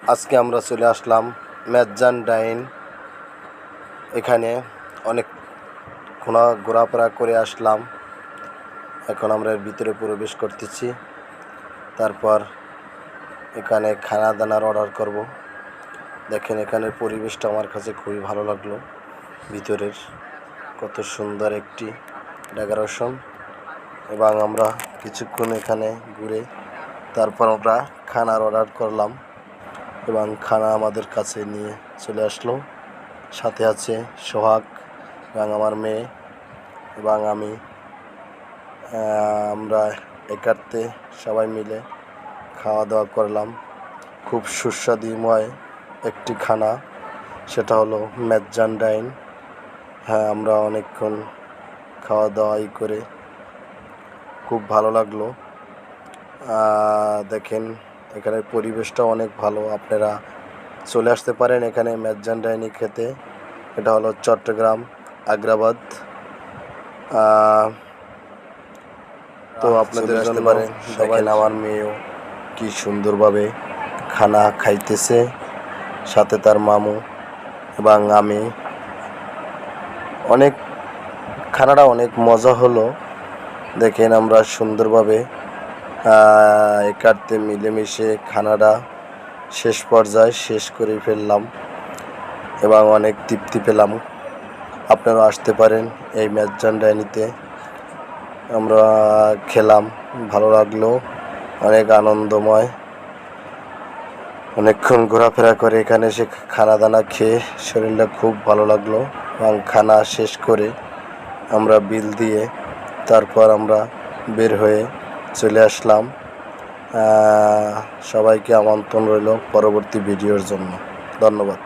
আজকে আমরা চলে আসলাম ম্যাজান ডাইন। এখানে অনেক ঘোরাফেরা করে আসলাম। এখন আমরা এর ভিতরে প্রবেশ করতেছি। তারপর এখানে খানা দানার অর্ডার করব। দেখেন এখানের পরিবেশটা আমার কাছে খুবই ভালো লাগলো। ভিতরের কত সুন্দর একটি ডেকোরেশন, এবং আমরা কিছুক্ষণ এখানে ঘুরে তারপর আমরা খানার অর্ডার করলাম এবং খানা আমাদের কাছে নিয়ে চলে আসলো। সাথে আছে সোহাগ এবং আমার মেয়ে এবং আমি। আমরা একার্তে সবাই মিলে খাওয়া দাওয়া করলাম। খুব সুস্বাদুময় একটি খানা, সেটা হলো ম্যাজান ডাইন। হ্যাঁ, আমরা অনেকক্ষণ খাওয়া দাওয়াই করে খুব ভালো লাগলো। দেখেন এখানের পরিবেশটা অনেক ভালো। আপনারা চলে আসতে পারেন এখানে ম্যাজান ডাইনি খেতে। এটা হলো চট্টগ্রাম আগ্রাবাদ। তো আপনাদের জন্য পারেন। দেখেন আমার মেয়েও কি সুন্দরভাবে খানা খাইতেছে, সাথে তার মামু এবং আমি। খানাটা অনেক মজা হলো। দেখেন আমরা সুন্দরভাবে একার্তে মিলেমিশে খানাটা শেষ পর্যায়ে শেষ করে ফেললাম এবং অনেক তৃপ্তি পেলাম। আপনারা আসতে পারেন এই ম্যাজান ডাইনিতে। আমরা খেলাম, ভালো লাগলো, অনেক আনন্দময়। অনেকক্ষণ ঘোরাফেরা করে এখানে এসে খানা দানা খেয়ে শরীরটা খুব ভালো লাগলো। এবং খানা শেষ করে আমরা বিল দিয়ে তারপর আমরা বের হয়ে চলে আসলাম। সবাইকে আমন্ত্রণ রইল পরবর্তী ভিডিওর জন্য। ধন্যবাদ।